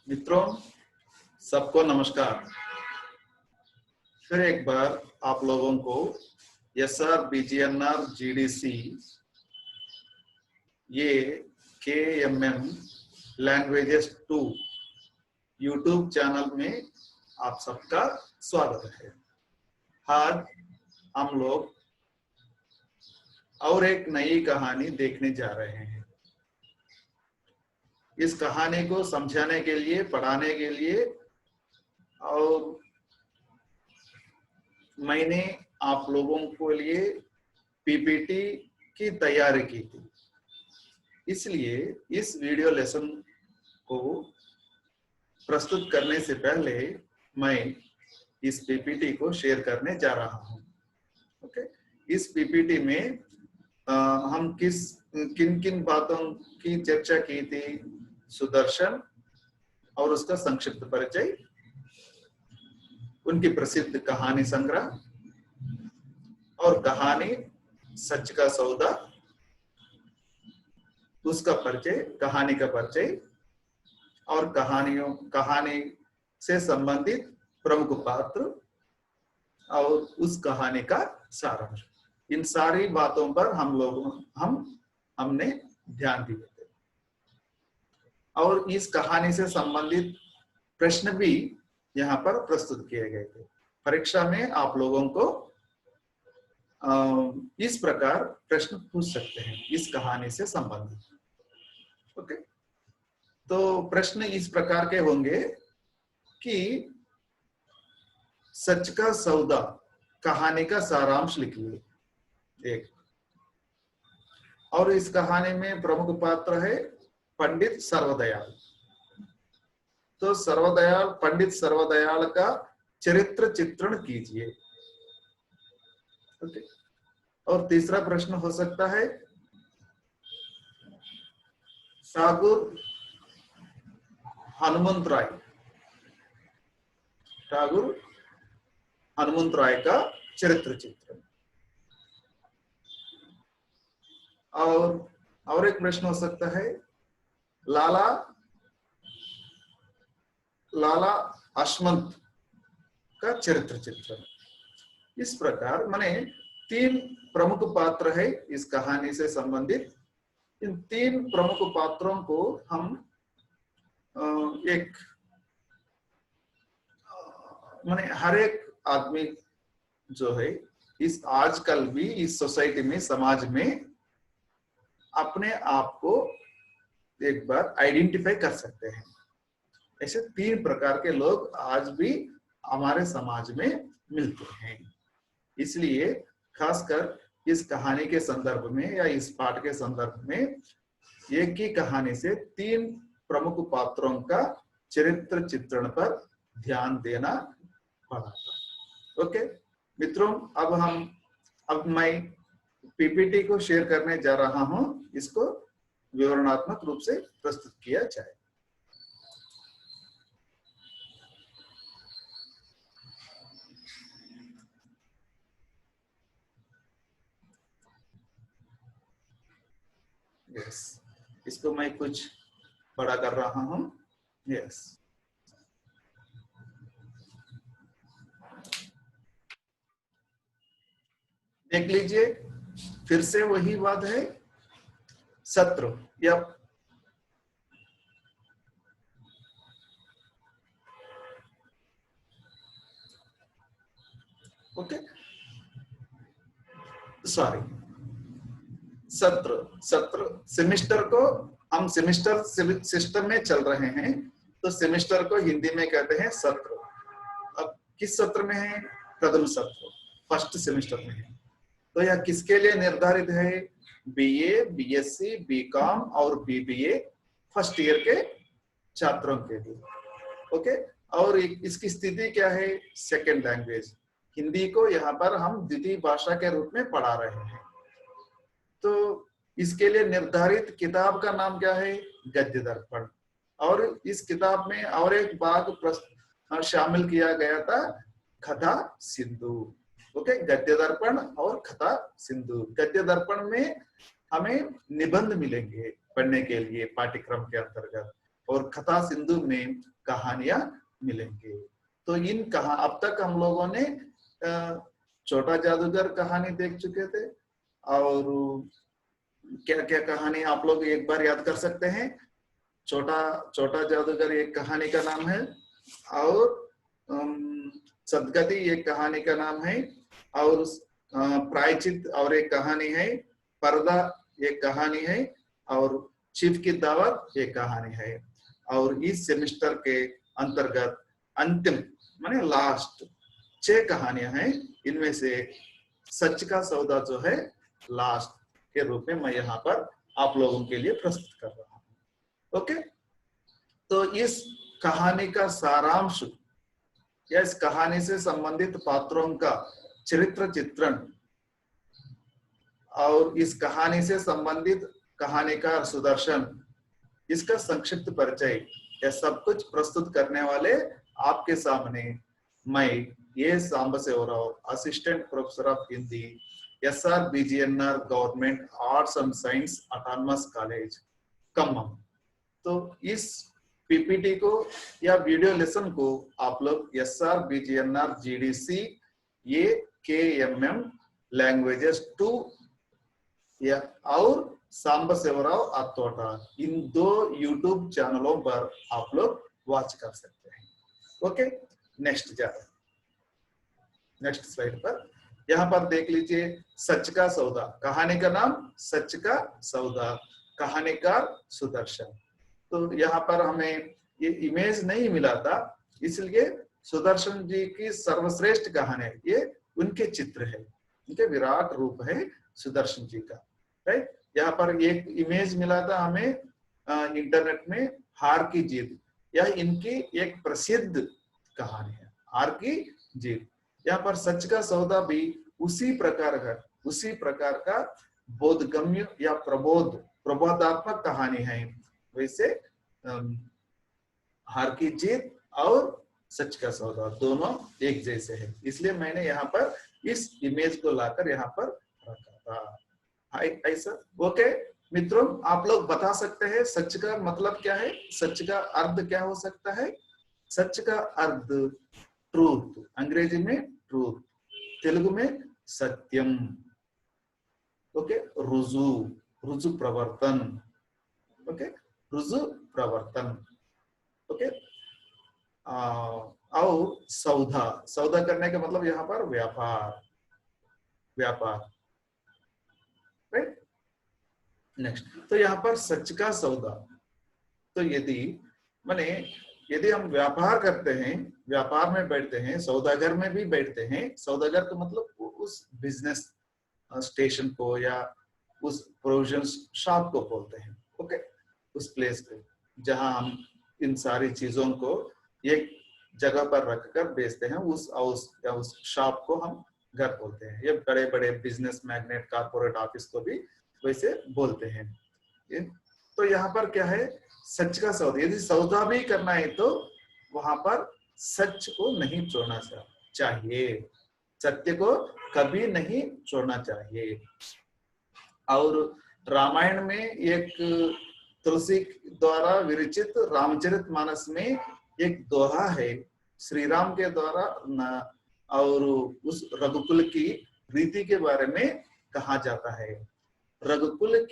मित्रों, सबको नमस्कार। फिर एक बार आप लोगों को SR BGNR GDC ये KMM लैंग्वेजेस 2 यूट्यूब चैनल में आप सबका स्वागत है। आज हम लोग और एक नई कहानी देखने जा रहे हैं। इस कहानी को समझाने के लिए, पढ़ाने के लिए और मैंने आप लोगों के लिए पीपीटी की तैयारी की थी। इसलिए इस वीडियो लेसन को प्रस्तुत करने से पहले मैं इस पीपीटी को शेयर करने जा रहा हूं। ओके, इस पीपीटी में हम किन किन बातों की चर्चा की थी? सुदर्शन और उसका संक्षिप्त परिचय, उनकी प्रसिद्ध कहानी संग्रह और कहानी सच का सौदा, उसका परिचय, कहानी का परिचय और कहानी से संबंधित प्रमुख पात्र और उस कहानी का सारांश। इन सारी बातों पर हमने ध्यान दिए थे और इस कहानी से संबंधित प्रश्न भी यहाँ पर प्रस्तुत किए गए थे। परीक्षा में आप लोगों को इस प्रकार प्रश्न पूछ सकते हैं इस कहानी से संबंधित। ओके, तो प्रश्न इस प्रकार के होंगे कि सच का सौदा कहानी का सारांश लिखिए एक। और इस कहानी में प्रमुख पात्र है पंडित सर्वदयाल। तो पंडित सर्वदयाल का चरित्र चित्रण कीजिए। ओके, और तीसरा प्रश्न हो सकता है ठाकुर हनुमंत राय का चरित्र चित्रण। और एक प्रश्न हो सकता है लाला अश्वंत का चरित्र चित्रण। इस प्रकार माने 3 प्रमुख पात्र है इस कहानी से संबंधित। इन 3 प्रमुख पात्रों को हम माने हर एक आदमी जो है इस आजकल भी इस सोसाइटी में, समाज में अपने आप को एक बार आइडेंटिफाई कर सकते हैं। ऐसे 3 प्रकार के लोग आज भी हमारे समाज में मिलते हैं। इसलिए खासकर इस कहानी के संदर्भ में या इस पाठ के संदर्भ में एक ही कहानी से 3 प्रमुख पात्रों का चरित्र चित्रण पर ध्यान देना पड़ा। ओके मित्रों, अब मैं पीपीटी को शेयर करने जा रहा हूं। इसको विवरणात्मक रूप से प्रस्तुत किया जाए। यस, इसको मैं कुछ बड़ा कर रहा हूं। यस, देख लीजिए, फिर से वही बात है, सत्र या ओके सॉरी सत्र सेमेस्टर को हम सेमेस्टर सिस्टम में चल रहे हैं, तो सेमेस्टर को हिंदी में कहते हैं सत्र। अब किस सत्र में है? प्रथम सत्र, फर्स्ट सेमेस्टर में है। तो यह किसके लिए निर्धारित है? बीए, बीएससी, बीकॉम और बीबीए फर्स्ट ईयर के छात्रों के लिए। ओके, और इसकी स्थिति क्या है? सेकेंड लैंग्वेज हिंदी को यहाँ पर हम द्वितीय भाषा के रूप में पढ़ा रहे हैं। तो इसके लिए निर्धारित किताब का नाम क्या है? गद्य दर्पण। और इस किताब में और एक भाग शामिल किया गया था, कथा सिंधु। ओके, गद्य दर्पण और कथा सिंधु। गद्य दर्पण में हमें निबंध मिलेंगे पढ़ने के लिए पाठ्यक्रम के अंतर्गत। और कथा सिंधु में कहानियां मिलेंगे। तो इन अब तक हम लोगों ने छोटा जादूगर कहानी देख चुके थे, और क्या क्या कहानी आप लोग एक बार याद कर सकते हैं? छोटा छोटा जादूगर एक कहानी का नाम है, और सदगति एक कहानी का नाम है, और प्रायचित और एक कहानी है, पर्दा एक कहानी है, और चीफ की दावत एक कहानी है। और इस सेमेस्टर के अंतर्गत अंतिम माने लास्ट 6 कहानियां हैं। इनमें से सच का सौदा जो है लास्ट के रूप में मैं यहाँ पर आप लोगों के लिए प्रस्तुत कर रहा हूँ। ओके, तो इस कहानी का सारांश या इस कहानी से संबंधित पात्रों का चरित्र चित्रण और इस कहानी से संबंधित कहानीकार सुदर्शन, इसका संक्षिप्त परिचय, यह सब कुछ प्रस्तुत करने वाले आपके सामने मैं ये Sambasivarao, assistant professor of Hindi, SRBGNR government arts and science autonomous college Khammam. तो इस पीपीटी को या वीडियो लेसन को आप लोग SRBGNR GDC ये KMM लैंग्वेजेस 2 या और सांबशिवराव अतोटा, इन 2 यूट्यूब चैनलों पर आप लोग वॉच कर सकते हैं। ओके, नेक्स्ट नेक्स्ट स्लाइड पर यहाँ पर देख लीजिए, सच का सौदा, कहानी का नाम सच का सौदा, कहानीकार सुदर्शन। तो यहाँ पर हमें ये इमेज नहीं मिला था, इसलिए सुदर्शन जी की सर्वश्रेष्ठ कहानी है, ये उनके चित्र है, उनके विराट रूप है सुदर्शन जी का, राइट। यहाँ पर एक इमेज मिला था हमें इंटरनेट में, हार की जीत, यह इनकी एक प्रसिद्ध कहानी है, हार की जीत। यहाँ पर सच का सौदा भी उसी प्रकार का बोधगम्य या प्रबोधात्मक कहानी है। वैसे हार की जीत और सच का सौदा दोनों एक जैसे हैं, इसलिए मैंने यहाँ पर इस इमेज को लाकर यहाँ पर रखा था। ऐसा ओके मित्रों, आप लोग बता सकते हैं सच का मतलब क्या है, सच का अर्थ क्या हो सकता है? सच का अर्थ ट्रूथ, अंग्रेजी में ट्रूथ, तेलुगु में सत्यम, ओके, रुजु प्रवर्तन, ओके, रुजु प्रवर्तन, ओके। और सौदा करने का मतलब यहाँ पर व्यापार, राइट। नेक्स्ट, तो यहाँ पर सच का सौदा, तो यदि हम व्यापार करते हैं, व्यापार में बैठते हैं, सौदागर में भी बैठते हैं, सौदागर का मतलब उस बिजनेस स्टेशन को या उस प्रोविजन शॉप को बोलते हैं, ओके, उस प्लेस पे जहां हम इन सारी चीजों को एक जगह पर रखकर बेचते हैं, उस हाउस या उस शॉप को हम घर बोलते हैं। ये बड़े बड़े बिजनेस मैग्नेट, कारपोरेट ऑफिस को भी वैसे बोलते हैं। तो यहाँ पर क्या है, सच का सौदा, यदि सौदा भी करना है तो वहां पर सच को नहीं छोड़ना चाहिए, सत्य को कभी नहीं छोड़ना चाहिए। और रामायण में एक तुलसी द्वारा विरचित रामचरितमानस में एक दोहा है, श्री राम के द्वारा और उस रघुकुल की रीति के बारे में कहा जाता है। रघुकुल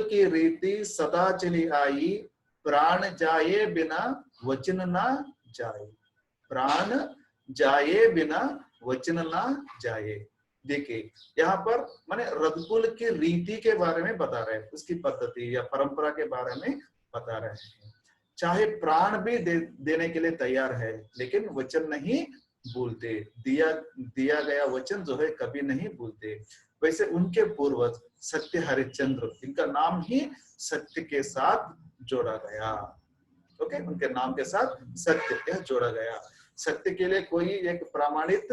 की रीति सदा चली आई, प्राण जाए बिना वचन ना जाए, प्राण जाए बिना वचन ना जाए। देखिए यहाँ पर माने रघुकुल की रीति के बारे में बता रहे हैं, उसकी पद्धति या परंपरा के बारे में बता रहे हैं। चाहे प्राण भी देने के लिए तैयार है, लेकिन वचन नहीं भूलते, दिया गया वचन जो है कभी नहीं भूलते। वैसे उनके पूर्वज सत्य हरिश्चंद्र, इनका नाम ही सत्य के साथ जोड़ा गया, ओके, उनके नाम के साथ सत्य यह जोड़ा गया। सत्य के लिए कोई एक प्रमाणित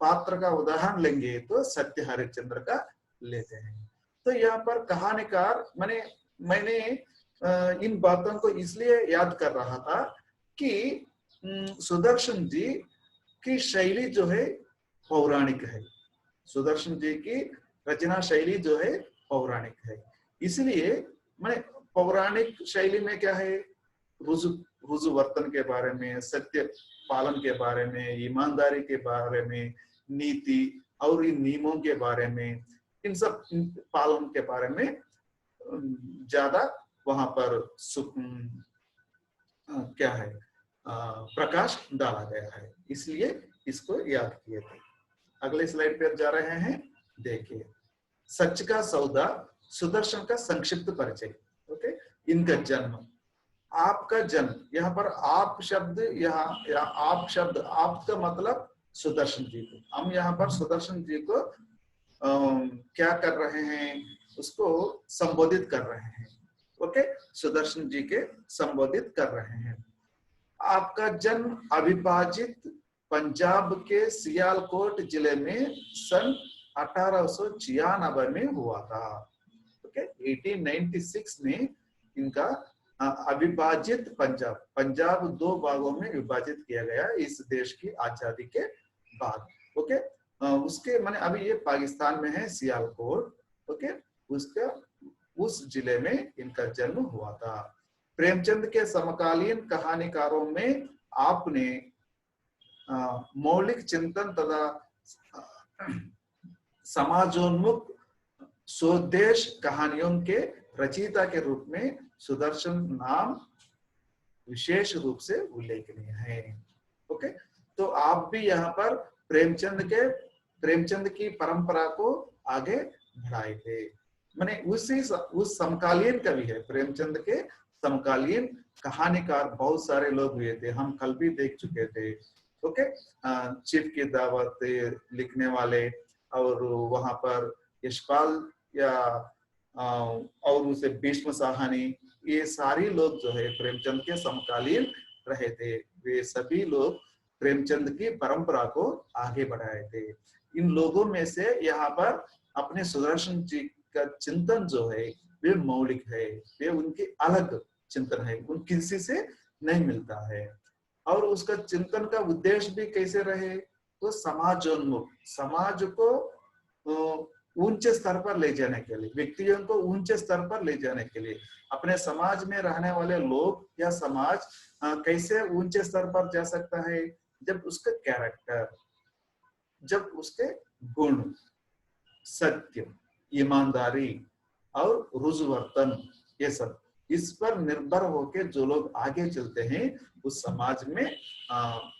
पात्र का उदाहरण लेंगे तो सत्य हरिश्चंद्र का लेते हैं। तो यहाँ पर कहानीकार मैंने इन बातों को इसलिए याद कर रहा था कि सुदर्शन जी की शैली जो है पौराणिक है, सुदर्शन जी की रचना शैली जो है पौराणिक है, इसलिए पौराणिक शैली में क्या है, रुजु रुजु वर्तन के बारे में, सत्य पालन के बारे में, ईमानदारी के बारे में, नीति और इन नियमों के बारे में, इन सब पालन के बारे में ज्यादा वहां पर क्या है प्रकाश डाला गया है, इसलिए इसको याद किए थे। अगले स्लाइड पे जा रहे हैं, देखिए सच का सौदा, सुदर्शन का संक्षिप्त परिचय। ओके, इनका जन्म, आपका जन्म, यहाँ पर आप शब्द, यहाँ आप शब्द, आप का मतलब सुदर्शन जी को, हम यहाँ पर सुदर्शन जी को क्या कर रहे हैं, उसको संबोधित कर रहे हैं। ओके, सुदर्शन जी के संबोधित कर रहे हैं। आपका जन्म अविभाजित पंजाब के सियालकोट जिले में सन 1896 में हुआ था। ओके, 1896 में इनका अविभाजित पंजाब, पंजाब 2 भागों में विभाजित किया गया इस देश की आजादी के बाद। ओके, उसके माने अभी ये पाकिस्तान में है सियालकोट। ओके, उसका उस जिले में इनका जन्म हुआ था। प्रेमचंद के समकालीन कहानीकारों में आपने मौलिक चिंतन तथा समाजोन्मुख स्वदेश कहानियों के रचयिता के रूप में सुदर्शन नाम विशेष रूप से उल्लेखनीय है। ओके, तो आप भी यहाँ पर प्रेमचंद की परंपरा को आगे बढ़ाए थे। माने उस समकालीन कवि है, प्रेमचंद के समकालीन कहानीकार बहुत सारे लोग हुए थे, हम कल भी देख चुके थे। ओके, चीफ की दावत लिखने वाले, और वहां पर यशपाल या और उसे भीष्म साहनी, ये सारी लोग जो है प्रेमचंद के समकालीन रहे थे। वे सभी लोग प्रेमचंद की परंपरा को आगे बढ़ाए थे। इन लोगों में से यहाँ पर अपने सुदर्शन जी का चिंतन जो है वे मौलिक है, वे उनकी अलग चिंतन है, उन किसी से नहीं मिलता है। और उसका चिंतन का उद्देश्य भी कैसे रहे, तो समाजोन्मुख, समाज को ऊंचे स्तर पर ले जाने के लिए, व्यक्तियों को ऊंचे स्तर पर ले जाने के लिए, अपने समाज में रहने वाले लोग या समाज कैसे ऊंचे स्तर पर जा सकता है, जब उसका कैरेक्टर, जब उसके गुण, सत्य, ईमानदारी और रुजुवर्तन, ये सब इस पर निर्भर होकर जो लोग आगे चलते हैं उस समाज में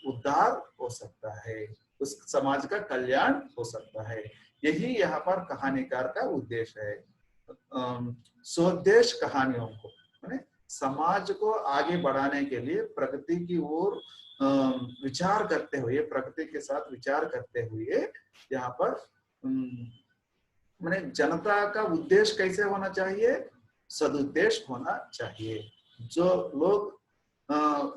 उद्धार हो सकता है, उस समाज का कल्याण हो सकता है। यही यहाँ पर कहानीकार का उद्देश्य है। स्वदेश कहानियों को माने समाज को आगे बढ़ाने के लिए प्रगति की ओर विचार करते हुए, प्रगति के साथ विचार करते हुए यहाँ पर माने जनता का उद्देश्य कैसे होना चाहिए, सदुद्देश्य होना चाहिए। जो लोग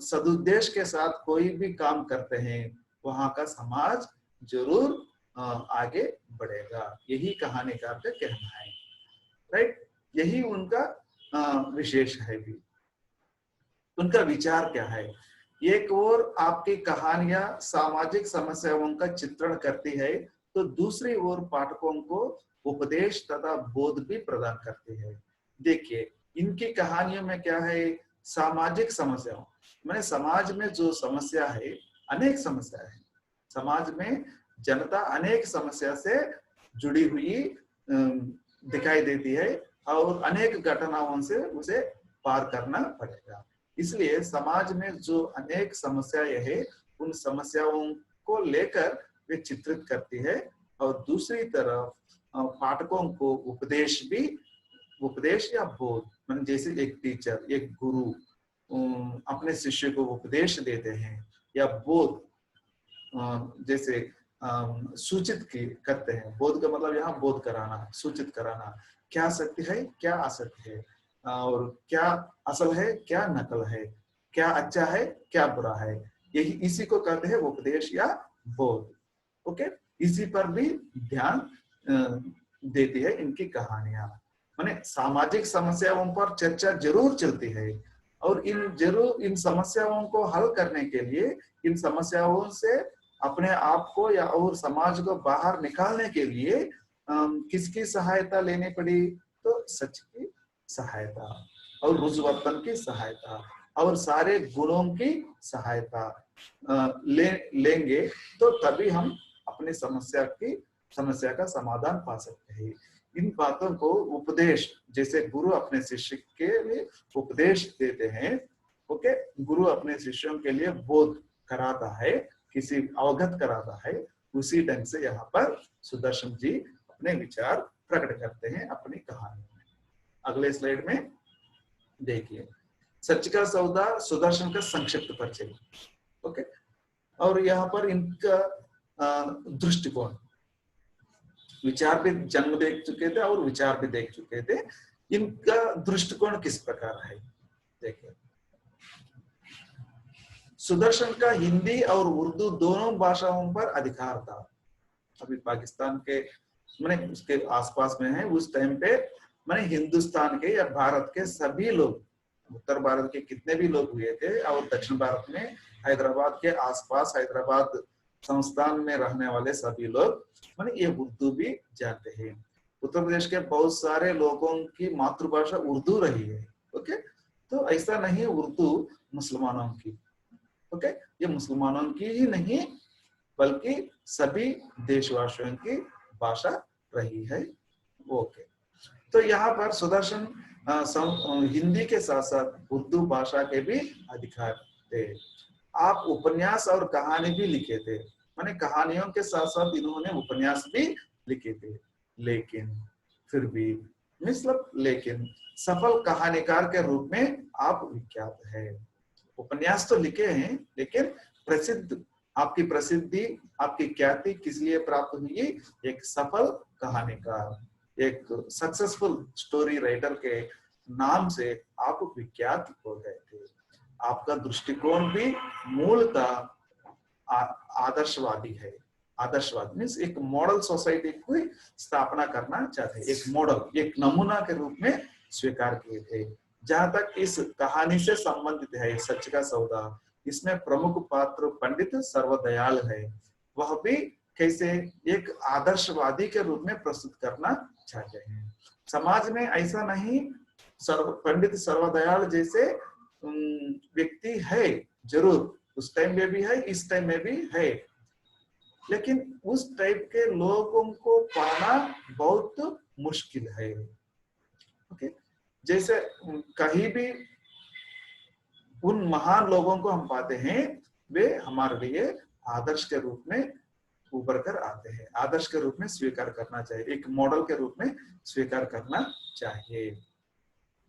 सदुद्देश्य के साथ कोई भी काम करते हैं वहां का समाज जरूर आगे बढ़ेगा, यही कहानीकार का कहना है। राइट, यही उनका विशेष है भी। उनका विचार क्या है, एक ओर आपकी कहानियां सामाजिक समस्याओं का चित्रण करती है तो दूसरी ओर पाठकों को उपदेश तथा बोध भी प्रदान करती है। देखिए इनकी कहानियों में क्या है, सामाजिक समस्याओं, मैंने समाज में जो समस्या है, अनेक समस्या है समाज में, जनता अनेक समस्या से जुड़ी हुई दिखाई देती है और अनेक घटनाओं से उसे पार करना पड़ेगा। इसलिए समाज में जो अनेक समस्याएं है उन समस्याओं को लेकर वे चित्रित करती है, और दूसरी तरफ पाठकों को उपदेश या बोध, मतलब जैसे एक टीचर, एक गुरु अपने शिष्य को उपदेश देते हैं, या बोध जैसे सूचित करते हैं। बोध का मतलब यहाँ बोध कराना, सूचित कराना, क्या सत्य है क्या असत्य है, और क्या असल है क्या नकल है, क्या अच्छा है क्या बुरा है, यही इसी को कहते हैं उपदेश या बोध। ओके, इसी पर भी ध्यान देती है इनकी कहानियां। माने सामाजिक समस्याओं पर चर्चा जरूर चलती है, और इन समस्याओं को हल करने के लिए, इन समस्याओं से अपने आप को या और समाज को बाहर निकालने के लिए किसकी सहायता लेनी पड़ी, तो सच की सहायता। और रुजुवर्तन की सहायता और सारे गुणों की सहायता लेंगे तो तभी हम अपनी समस्या का समाधान पा सकते हैं। इन बातों को उपदेश, जैसे गुरु अपने शिष्य के लिए उपदेश देते हैं, ओके, गुरु अपने शिष्यों के लिए बोध कराता है, किसी अवगत कराता है, उसी ढंग से यहाँ पर सुदर्शन जी अपने विचार प्रकट करते हैं अपनी कहानी में। अगले स्लाइड में देखिए, सच का सौदा सुदर्शन का संक्षिप्त परिचय, ओके, और यहाँ पर इनका दृष्टिकोण, विचार भी जन्म देख चुके थे और विचार भी देख चुके थे, इनका दृष्टिकोण किस प्रकार है देखिए। सुदर्शन का हिंदी और उर्दू दोनों भाषाओं पर अधिकार था। अभी पाकिस्तान के मैंने उसके आसपास में है, उस टाइम पे मैंने हिंदुस्तान के या भारत के सभी लोग, उत्तर भारत के कितने भी लोग हुए थे और दक्षिण भारत में हैदराबाद के आसपास, हैदराबाद संस्थान में रहने वाले सभी लोग मैंने ये उर्दू भी जानते हैं। उत्तर प्रदेश के बहुत सारे लोगों की मातृभाषा उर्दू रही है, ओके, तो ऐसा नहीं उर्दू मुसलमानों की, ओके, ये मुसलमानों की ही नहीं बल्कि सभी देशवासियों की भाषा रही है, ओके। तो यहाँ पर सुदर्शन हिंदी के साथ साथ उर्दू भाषा के भी अधिकार थे। आप उपन्यास और कहानी भी लिखे थे, माने कहानियों के साथ साथ इन्होंने उपन्यास भी लिखे थे, लेकिन फिर भी लेकिन सफल कहानीकार के रूप में आप विख्यात है। उपन्यास तो लिखे हैं, लेकिन आपकी प्रसिद्धि, आपकी ख्याति किस लिए प्राप्त हुई? एक सफल कहानीकार, एक सक्सेसफुल स्टोरी राइटर के नाम से आप विख्यात हो गए थे। आपका दृष्टिकोण भी मूलतः आदर्शवादी है। आदर्शवाद मीन्स एक मॉडल सोसाइटी की स्थापना करना चाहते हैं, एक मॉडल, एक नमूना के रूप में स्वीकार किए थे। जहां तक इस कहानी से संबंधित है सच का सौदा, इसमें प्रमुख पात्र पंडित सर्वदयाल है। वह भी कैसे एक आदर्शवादी के रूप में प्रस्तुत करना चाहते हैं। समाज में ऐसा नहीं, पंडित सर्वदयाल जैसे व्यक्ति है, जरूर उस टाइम में भी है, इस टाइम में भी है, लेकिन उस टाइप के लोगों को पाना बहुत मुश्किल है, ओके। जैसे कहीं भी उन महान लोगों को हम पाते हैं, वे हमारे लिए आदर्श के रूप में उभर कर आते हैं, आदर्श के रूप में स्वीकार करना चाहिए, एक मॉडल के रूप में स्वीकार करना चाहिए।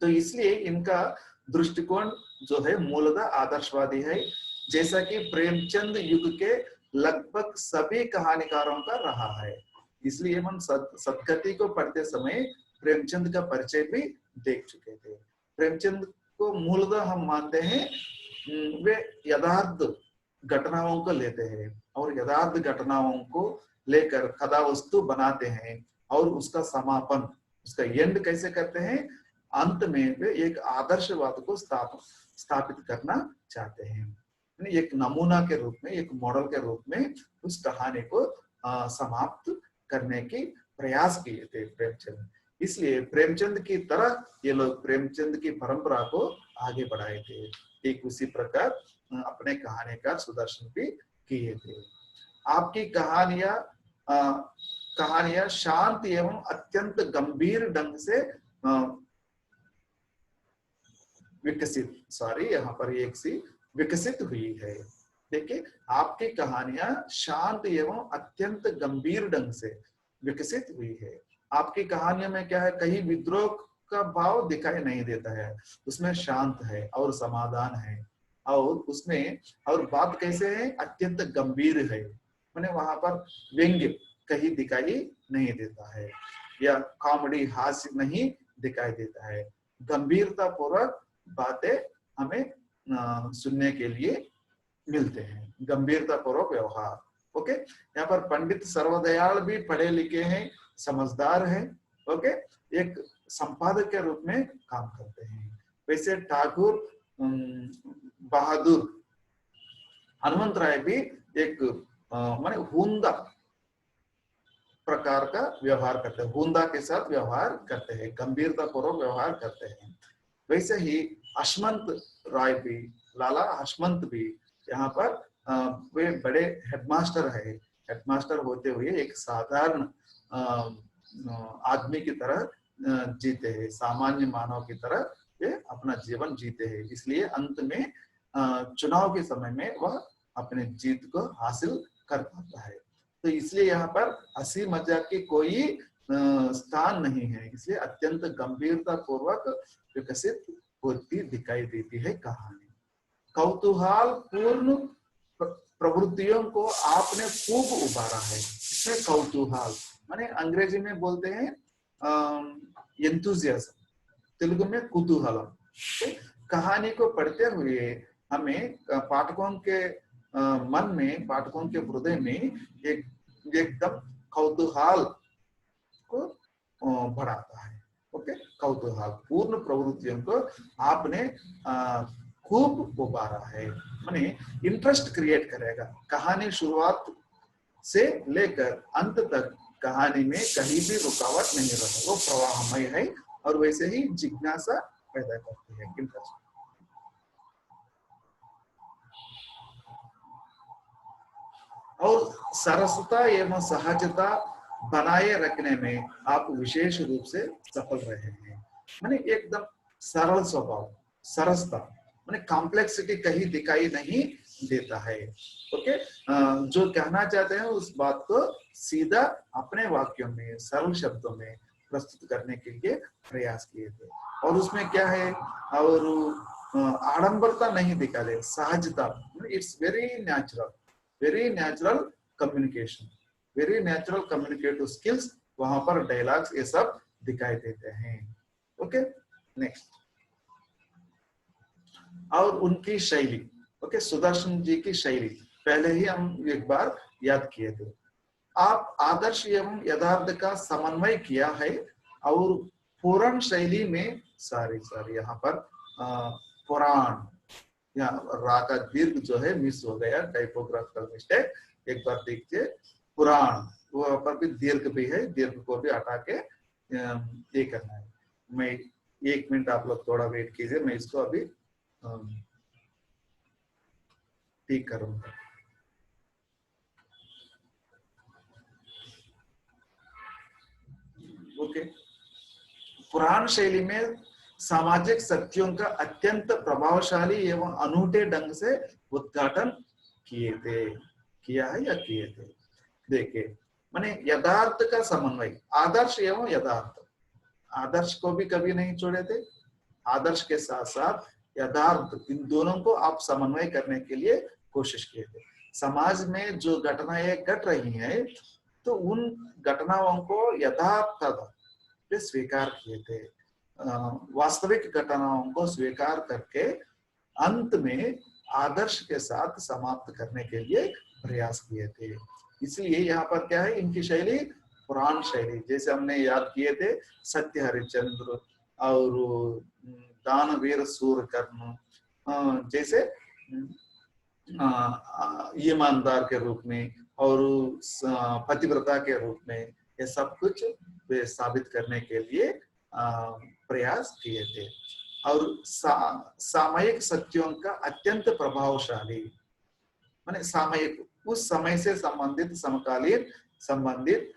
तो इसलिए इनका दृष्टिकोण जो है मूलतः आदर्शवादी है, जैसा कि प्रेमचंद युग के लगभग सभी कहानीकारों का रहा है। इसलिए हम सतगति को पढ़ते समय प्रेमचंद का परिचय भी देख चुके थे। प्रेमचंद को मूलतः हम मानते हैं वे यथार्थ घटनाओं को लेते हैं और यथार्थ घटनाओं को लेकर कथा वस्तु बनाते हैं और उसका समापन, उसका एंड कैसे करते हैं, अंत में वे एक आदर्शवाद को स्थापित करना चाहते हैं। एक नमूना के रूप में, एक मॉडल के रूप में उस कहानी को समाप्त करने की प्रयास किए थे प्रेमचंद। इसलिए प्रेमचंद की तरह ये लोग प्रेमचंद की परंपरा को आगे बढ़ाए थे। ठीक उसी प्रकार अपने कहानीकार सुदर्शन भी किए थे। आपकी कहानियां शांत एवं अत्यंत गंभीर ढंग से विकसित हुई है। देखिए, आपकी कहानियां शांत एवं अत्यंत गंभीर ढंग से विकसित हुई है। आपकी कहानियों में क्या है, कहीं विद्रोह का भाव दिखाई नहीं देता है, उसमें शांत है और समाधान है, और उसमें और बात कैसे है, अत्यंत गंभीर है, मैंने वहां पर व्यंग्य कहीं दिखाई नहीं देता है या कॉमेडी हास्य नहीं दिखाई देता है। गंभीरता पूर्वक बातें हमें सुनने के लिए मिलते हैं, गंभीरता पूर्वक व्यवहार, ओके। यहाँ पर पंडित सर्वदयाल भी पढ़े लिखे हैं, समझदार हैं, ओके, एक संपादक के रूप में काम करते हैं। वैसे ठाकुर बहादुर हनुमंत राय भी एक माने हुंदा प्रकार का व्यवहार करते हैं, हुंदा के साथ व्यवहार करते हैं, गंभीरता पूर्वक व्यवहार करते हैं। वैसे ही हशमंत राय भी, लाला हशमंत भी यहाँ पर वे बड़े हेडमास्टर है। हेडमास्टर होते हुए एक साधारण आदमी की तरह जीते हैं, सामान्य मानव की तरह वे अपना जीवन जीते हैं। इसलिए अंत में चुनाव के समय में वह अपने जीत को हासिल कर पाता है। तो इसलिए यहाँ पर हंसी मजाक की कोई स्थान नहीं है, इसलिए अत्यंत गंभीरता पूर्वक विकसित होती दिखाई देती है कहानी। कौतूहल पूर्ण प्रवृत्तियों को आपने खूब उभारा है। इसमें कौतूहल माने अंग्रेजी में बोलते हैं एंथुसियाज्म, तेलुगु में कुतूहलम। कहानी को पढ़ते हुए हमें पाठकों के मन में, पाठकों के हृदय में एकदम कौतूहल को बढ़ाता है। ओके, कौतूहल पूर्ण प्रवृत्तियों को आपने खूब उभारा है, माने इंटरेस्ट क्रिएट करेगा। कहानी शुरुआत से लेकर अंत तक कहानी में कहीं भी रुकावट नहीं रहता, वो प्रवाहमय है और वैसे ही जिज्ञासा पैदा करती है, इंटरेस्ट। और सरसता एवं सहजता बनाए रखने में आप विशेष रूप से सफल रहे हैं। माने एकदम सरल स्वभाव, सरसता माने कॉम्प्लेक्सिटी कहीं दिखाई नहीं देता है। ओके, जो कहना चाहते हैं उस बात को सीधा अपने वाक्यों में, सरल शब्दों में प्रस्तुत करने के लिए प्रयास किए थे। और उसमें क्या है, और आडंबरता नहीं दिखा दे, सहजता। It's very natural communication, very natural communicative skills वहां पर डायलॉग्स ये सब दिखाई देते हैं। Okay, next. और उनकी शैली, ओके, सुदर्शन जी की शैली पहले ही हम एक बार याद किए थे। आप आदर्श एवं यथार्थ का समन्वय किया है और पुराण शैली में सारी यहाँ पर पुराण, यहाँ रा का दीर्घ जो है मिस हो गया, टाइपोग्राफिकल मिस्टेक, एक बार देखिए। पुराण वहां पर भी दीर्घ भी है, दीर्घ को भी हटा के ये करना है। मैं 1 मिनट आप लोग थोड़ा वेट कीजिए, मैं इसको अभी ठीक करूंगा। ओके, पुराण शैली में सामाजिक सत्यों का अत्यंत प्रभावशाली एवं अनूठे ढंग से उद्घाटन किया है या किए थे। देखिए, माने यथार्थ का समन्वय, आदर्श एवं यथार्थ, आदर्श को भी कभी नहीं छोड़े थे, आदर्श के साथ साथ यथार्थ, इन दोनों को आप समन्वय करने के लिए कोशिश किए थे। समाज में जो घटनाएं घट रही हैं, तो उन घटनाओं को यथार्थ स्वीकार किए थे, वास्तविक घटनाओं को स्वीकार करके अंत में आदर्श के साथ समाप्त करने के लिए प्रयास किए थे। इसलिए यहाँ पर क्या है, इनकी शैली पुराण शैली, जैसे हमने याद किए थे सत्य हरिश्चंद्र और दानवीर सूरकर्म, जैसे ईमानदार के रूप में और पतिव्रता के रूप में, ये सब कुछ वे साबित करने के लिए प्रयास किए थे। और सामयिक सत्यों का अत्यंत प्रभावशाली, माने सामयिक, उस समय से संबंधित, समकालीन संबंधित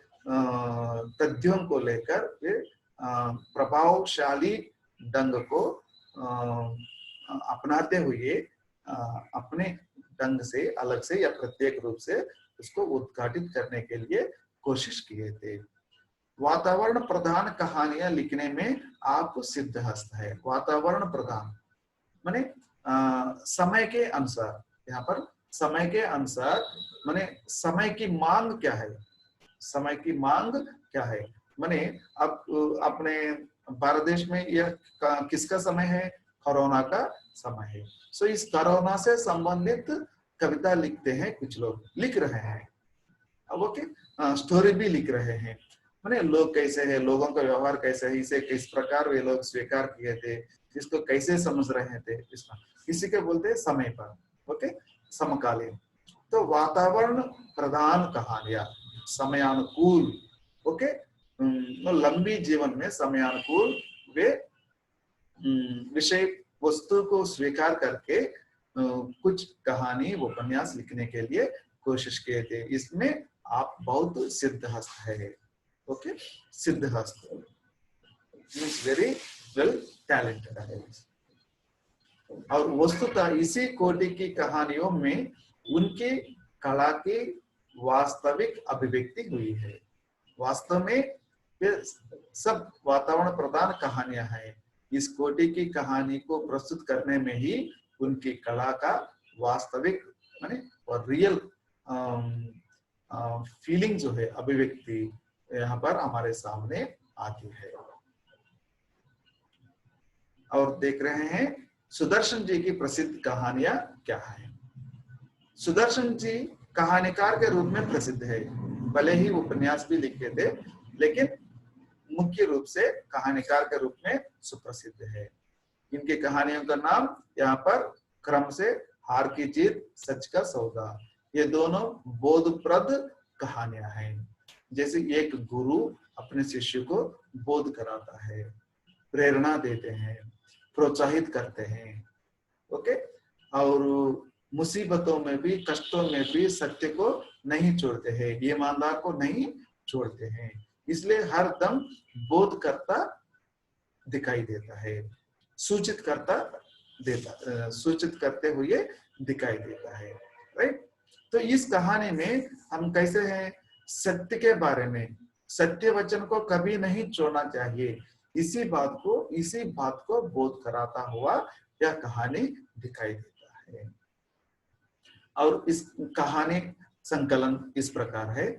तथ्यों को लेकर वे प्रभावशाली ढंग को अपनाते हुए अपने ढंग से, अलग से या प्रत्येक रूप से उसको उद्घाटित करने के लिए कोशिश किए थे। वातावरण प्रधान कहानियां लिखने में आप सिद्धहस्त है। वातावरण प्रधान माने समय के अनुसार, यहाँ पर समय के अनुसार माने समय की मांग क्या है, समय की मांग क्या है, माने अब अपने भारत देश में यह किसका समय है, कोरोना का समय है। सो इस कोरोना से संबंधित कविता लिखते हैं, कुछ लोग लिख रहे हैं, अब ओके, स्टोरी भी लिख रहे हैं, माने लोग कैसे है, लोगों का व्यवहार कैसे है, इसे किस प्रकार वे लोग स्वीकार किए थे, इसको कैसे समझ रहे थे, इसी के बोलते हैं समय पर। ओके, समकालीन। तो वातावरण प्रधान कहानियां, समयानुकूल, ओके, लंबी जीवन में समयानुकूल वे विषय वस्तु को स्वीकार करके कुछ कहानी उपन्यास लिखने के लिए कोशिश किए थे। इसमें आप बहुत सिद्धहस्त है। ओके, सिद्धहस्त मीन्स वेरी वेल टैलेंटेड है। और वस्तुतः इसी कोटि की कहानियों में उनकी कला की वास्तविक अभिव्यक्ति हुई है। वास्तव में ये सब वातावरण प्रधान कहानियां हैं। इस कोटि की कहानी को प्रस्तुत करने में ही उनकी कला का वास्तविक माने और रियल फीलिंग जो है, अभिव्यक्ति यहाँ पर हमारे सामने आती है। और देख रहे हैं सुदर्शन जी की प्रसिद्ध कहानियां क्या है। सुदर्शन जी कहानीकार के रूप में प्रसिद्ध है। भले ही उपन्यास भी लिखे थे, लेकिन मुख्य रूप से कहानीकार के रूप में सुप्रसिद्ध है। इनकी कहानियों का नाम यहाँ पर क्रम से हार की जीत, सच का सौदा, ये दोनों बोधप्रद कहानियां हैं। जैसे एक गुरु अपने शिष्य को बोध कराता है, प्रेरणा देते हैं, प्रोत्साहित करते हैं। ओके, और मुसीबतों में भी, कष्टों में भी सत्य को नहीं छोड़ते हैं, ईमानदार को नहीं छोड़ते हैं। इसलिए हर दम बोध करता दिखाई देता है, सूचित करते हुए दिखाई देता है। राइट। तो इस कहानी में हम कैसे हैं, सत्य के बारे में, सत्य वचन को कभी नहीं छोड़ना चाहिए, इसी बात को बोध कराता हुआ यह कहानी दिखाई देता है। और इस कहानी संकलन इस प्रकार है।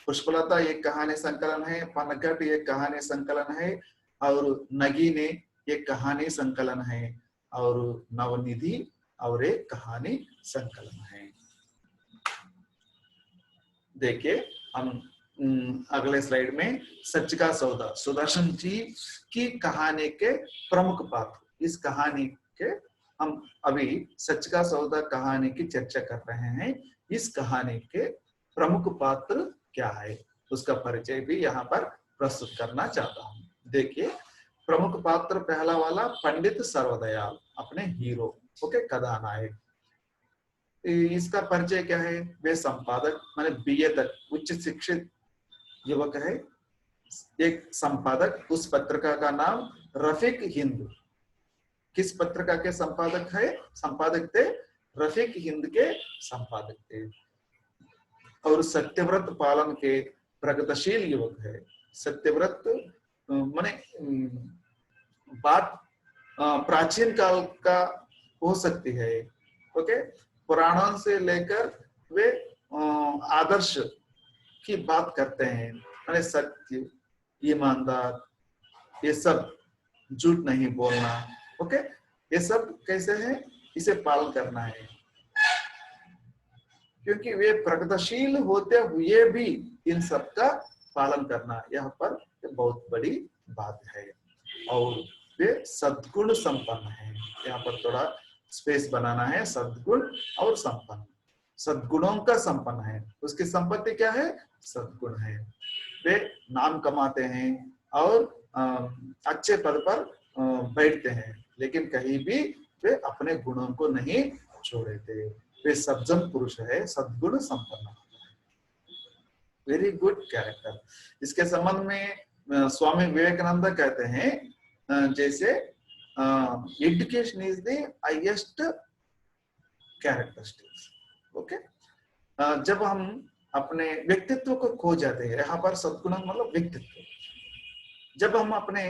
पुष्पलता एक कहानी संकलन है, पनघट एक कहानी संकलन है, और नगीने एक कहानी संकलन है, और नवनिधि और एक कहानी संकलन है। देखिए हम अगले स्लाइड में सच का सौदा, सुदर्शन जी की कहानी के प्रमुख पात्र, इस कहानी के हम अभी सच का सौदा कहानी की चर्चा कर रहे हैं। इस कहानी के प्रमुख पात्र क्या है, उसका परिचय भी यहाँ पर प्रस्तुत करना चाहता हूँ। देखिए प्रमुख पात्र पहला वाला पंडित सर्वदयाल, अपने हीरो, ओके, कथानायक। इसका परिचय क्या है, वे संपादक माने बीए तक उच्च शिक्षित युवक है। एक संपादक, उस पत्रिका का नाम रफीक हिंद। किस पत्रिका के संपादक है, संपादक थे रफीक हिंद के संपादक थे। और सत्यव्रत पालन के प्रगतिशील युवक है। सत्यव्रत माने बात प्राचीन काल का हो सकती है। ओके, पुराणों से लेकर वे आदर्श की बात करते हैं, माने सत्य, ईमानदार, ये सब, झूठ नहीं बोलना। ओके, ये सब कैसे है, इसे पालन करना है। क्योंकि वे प्रगतिशील होते हुए भी इन सब का पालन करना यहाँ पर बहुत बड़ी बात है। और वे सद्गुण संपन्न है, यहाँ पर थोड़ा स्पेस बनाना है, सद्गुण और संपन्न, सद्गुणों का संपन्न है। उसकी संपत्ति क्या है, सद्गुण है। वे नाम कमाते हैं और अच्छे पद पर बैठते हैं, लेकिन कहीं भी वे अपने गुणों को नहीं छोड़े थे। वे सज्जन पुरुष है, सद्गुण संपन्न, वेरी गुड कैरेक्टर। इसके संबंध में स्वामी विवेकानंद कहते हैं, जैसे education is the highest characteristics. Okay, जब हम अपने व्यक्तित्व को खो जाते हैं, यहाँ पर सद्गुण मतलब व्यक्तित्व, जब हम अपने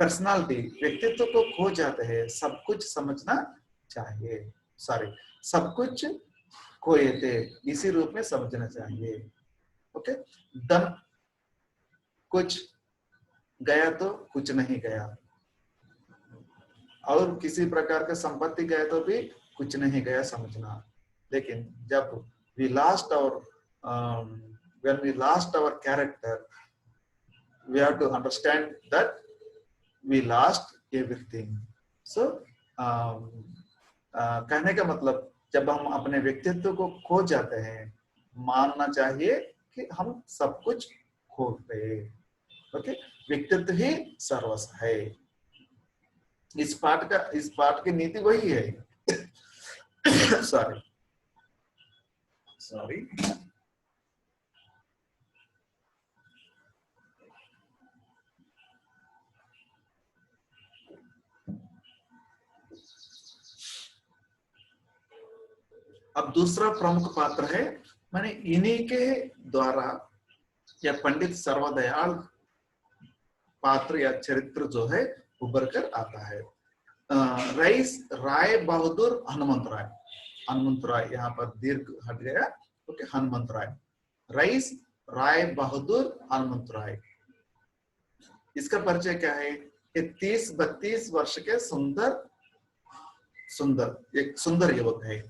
पर्सनालिटी, व्यक्तित्व को खो जाते हैं, सब कुछ समझना चाहिए, सॉरी, सब कुछ खोए थे, इसी रूप में समझना चाहिए। ओके, धन कुछ गया तो कुछ नहीं गया, और किसी प्रकार का संपत्ति गया तो भी कुछ नहीं गया समझना। लेकिन जब we lost our when we lost our character, we have to understand that we lost everything. So कहने का मतलब, जब हम अपने व्यक्तित्व को खो जाते हैं, मानना चाहिए कि हम सब कुछ खो गए। ओके, व्यक्तित्व ही सर्वस्व है। इस पाठ की नीति वही है। सॉरी सॉरी अब दूसरा प्रमुख पात्र है, माने इन्हीं के द्वारा या पंडित सर्वदयाल पात्र या चरित्र जो है उभर कर आता है। रईस राय बहादुर हनुमंत राय, हनुमंत राय यहाँ पर दीर्घ हट गया, ओके, हनुमंत राय, रईस राय बहादुर हनुमंत राय। इसका परिचय क्या है? ये 30-32 वर्ष के एक सुंदर युवक है।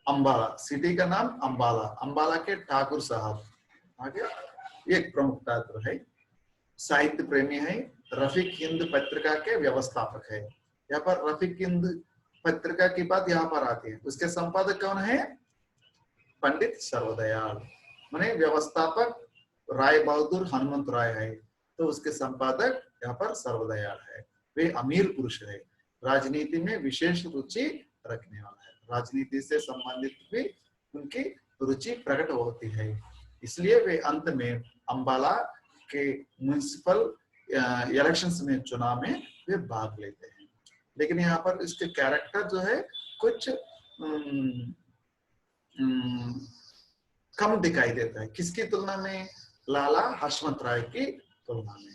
अंबाला सिटी का नाम अंबाला, अंबाला के ठाकुर साहब आगे एक प्रमुख पात्र है। साहित्य प्रेमी है, रफीक हिंद पत्रिका के व्यवस्थापक है। यहाँ पर रफीक हिंद पत्रिका की बात यहाँ पर आती है। उसके संपादक कौन है? पंडित सर्वदयाल, माने व्यवस्थापक राय बहादुर हनुमंत राय है, तो उसके संपादक यहाँ पर सर्वदयाल है। वे अमीर पुरुष है, राजनीति में विशेष रुचि रखने वाला है, राजनीति से संबंधित भी उनकी रुचि प्रकट होती है। इसलिए वे अंत में अंबाला के म्युनिसिपल इलेक्शंस में, चुनाव में वे भाग लेते हैं। लेकिन यहाँ पर इसके कैरेक्टर जो है कुछ कम दिखाई देता है। किसकी तुलना में? लाला हशमत राय की तुलना में।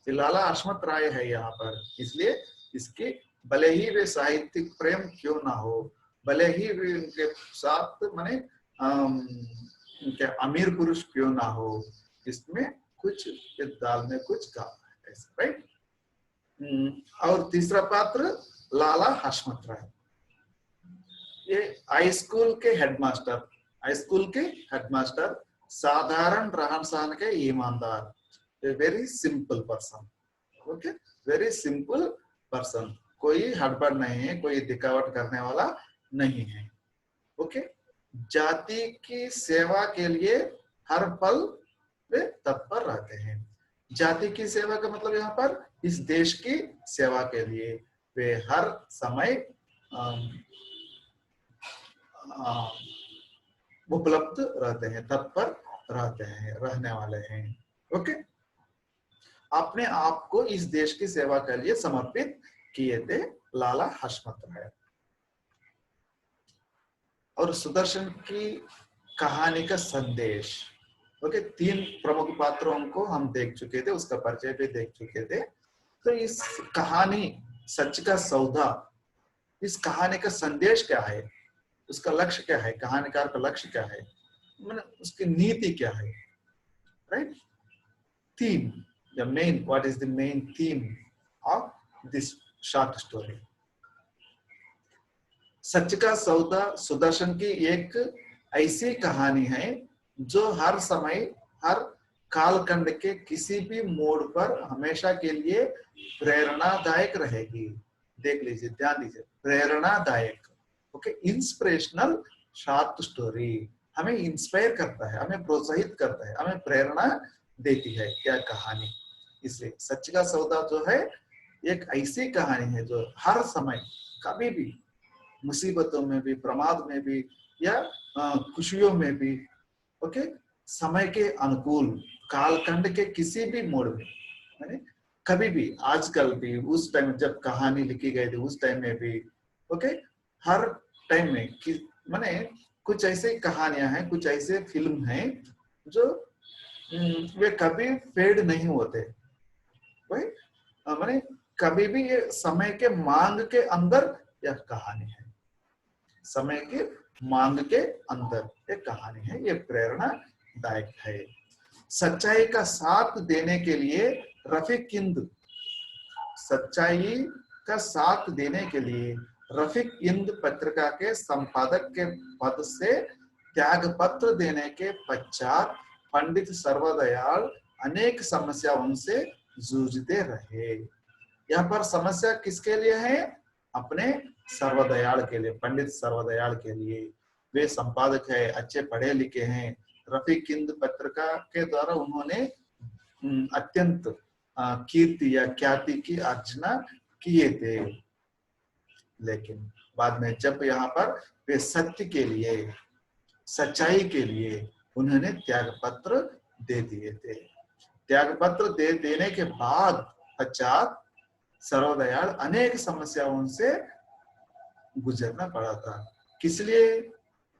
लाला हशमत राय है यहाँ पर, इसलिए इसकी भले ही वे साहित्यिक प्रेम क्यों ना हो, भले ही वे उनके साथ माने उनके अमीर पुरुष क्यों ना हो, इसमें कुछ दाल में कुछ काला है, राइट। और तीसरा पात्र लाला हशमत राय, ये हाई स्कूल के हेडमास्टर, हाई स्कूल के हेडमास्टर, साधारण रहन सहन के ईमानदार, very simple person, okay, very simple person, कोई हड़बड़ नहीं है, कोई दिखावट करने वाला नहीं है, ओके। जाति की सेवा के लिए हर पल वे तत्पर रहते हैं। जाति की सेवा का मतलब यहाँ पर इस देश की सेवा के लिए वे हर समय उपलब्ध रहते हैं, तत्पर रहते हैं, रहने वाले हैं, ओके। अपने आप को इस देश की सेवा के लिए समर्पित किए थे लाला हशमत राय। और सुदर्शन की कहानी का संदेश, ओके, 3 प्रमुख पात्रों को हम देख चुके थे, उसका परिचय भी देख चुके थे। तो इस कहानी सच का सौदा, इस कहानी का संदेश क्या है, उसका लक्ष्य क्या है, कहानीकार का लक्ष्य क्या है, उसकी नीति क्या है, right. Theme, the main, what is the main theme of this short story? सच का सौदा सुदर्शन की एक ऐसी कहानी है जो हर समय, हर कालखंड के किसी भी मोड़ पर हमेशा के लिए प्रेरणादायक रहेगी। देख लीजिए, ध्यान दीजिए, प्रेरणादायक, ओके, इंस्पिरेशनल शॉर्ट स्टोरी, हमें इंस्पायर करता है, हमें प्रोत्साहित करता है, हमें प्रेरणा देती है क्या कहानी। इसलिए सच का सौदा जो है एक ऐसी कहानी है जो हर समय, कभी भी, मुसीबतों में भी, प्रमाद में भी, या खुशियों में भी, ओके, समय के अनुकूल, कालखंड के किसी भी मोड़ में, यानी कभी भी, आजकल भी, उस टाइम जब कहानी लिखी गई थी उस टाइम में भी, ओके, हर टाइम में माने कुछ ऐसे कहानियां हैं, कुछ ऐसे फिल्म हैं जो वे कभी फेड नहीं होते, माने कभी भी ये समय के मांग के अंदर यह कहानी है, समय के मांग के अंदर एक कहानी है, ये प्रेरणादायक है। सच्चाई का साथ देने के लिए रफीक हिंद, सच्चाई का साथ देने के लिए रफीक हिंद पत्रिका के संपादक के पद से त्याग पत्र देने के पश्चात पंडित सर्वदयाल अनेक समस्याओं से जूझते रहे। यहाँ पर समस्या किसके लिए है? अपने सर्वदयाल के लिए, पंडित सर्वदयाल के लिए। वे संपादक है, अच्छे पढ़े लिखे हैं। रफीक हिंद पत्रिका के द्वारा उन्होंने अत्यंत कीर्ति या ख्याति की अर्जना किए थे, लेकिन बाद में जब यहाँ पर वे सत्य के लिए, सच्चाई के लिए उन्होंने त्याग पत्र दे दिए थे। त्याग पत्र दे देने के बाद पश्चात सर्वदयाल अनेक समस्याओं से गुजरना पड़ा था। किस लिए?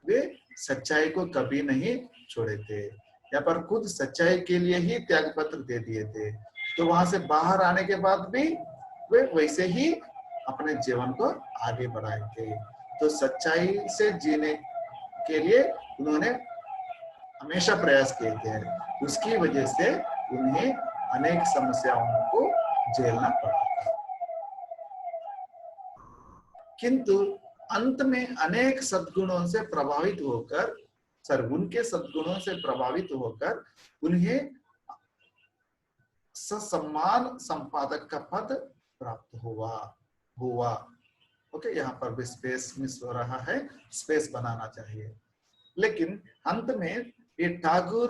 वे सच्चाई को कभी नहीं छोड़े थे। यहाँ पर खुद सच्चाई के लिए ही त्याग पत्र दे दिए थे, तो वहां से बाहर आने के बाद भी वे वैसे ही अपने जीवन को आगे बढ़ाए थे। तो सच्चाई से जीने के लिए उन्होंने हमेशा प्रयास किए थे। उसकी वजह से उन्हें अनेक समस्याओं को झेलना पड़ा था, किंतु अंत में अनेक सद्गुणों से प्रभावित होकर, उनके सद्गुणों से प्रभावित होकर उन्हें ससम्मान संपादक का पद प्राप्त हुआ। ओके, यहाँ पर भी स्पेस मिस हो रहा है, स्पेस बनाना चाहिए। लेकिन अंत में ये ठाकुर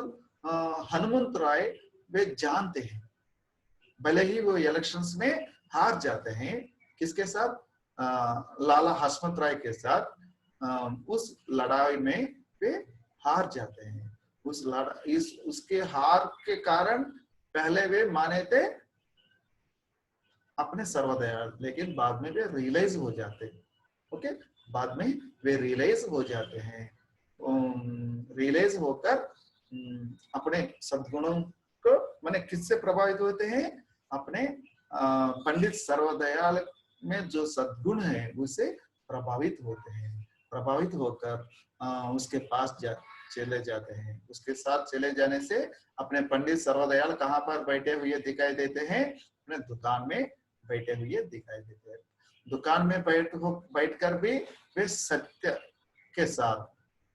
हनुमंत राय वे जानते हैं, भले ही वो इलेक्शंस में हार जाते हैं, किसके साथ? लाला हसमत राय के साथ। उस लड़ाई में वे हार जाते हैं। उसके हार के कारण पहले वे माने थे अपने सर्वदयाल, लेकिन बाद में वे रियलाइज हो जाते हैं। ओके, बाद में वे रियलाइज हो जाते हैं। रियलाइज होकर अपने सद्गुणों को, माने किससे प्रभावित होते हैं? अपने पंडित सर्वदयाल में जो सद्गुण है उसे प्रभावित होते हैं। प्रभावित होकर उसके पास चले जाते हैं। उसके साथ चले जाने से अपने पंडित सर्वदयाल कहाँ पर बैठे हुए दिखाई देते हैं? अपने दुकान में बैठे हुए दिखाई देते हैं। दुकान में बैठकर भी वे सत्य के साथ,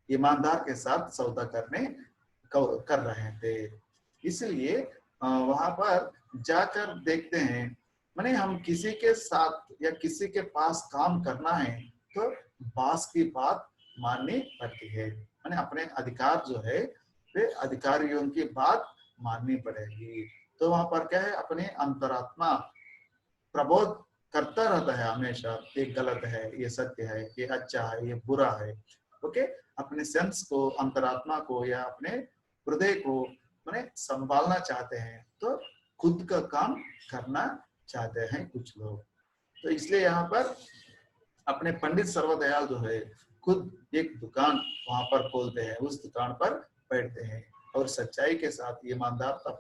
ईमानदार के साथ सौदा कर रहे थे। इसलिए वहां पर जाकर देखते हैं, माने हम किसी के साथ या किसी के पास काम करना है तो बॉस की बात माननी पड़ती है। माने अपने अधिकार जो है वे अधिकारियों की बात माननी पड़ेगी। तो वहां पर क्या है? अपने अंतरात्मा प्रबोध करता रहता है हमेशा, ये गलत है, ये सत्य है, ये अच्छा है, ये बुरा है। ओके, अपने सेंस को, अंतरात्मा को या अपने हृदय को माने संभालना चाहते हैं, तो खुद का काम करना चाहते हैं कुछ लोग। तो इसलिए यहाँ पर अपने पंडित सर्वदयाल जो है खुद एक दुकान वहां पर खोलते हैं, उस दुकान पर बैठते हैं और सच्चाई के साथ, ईमानदारता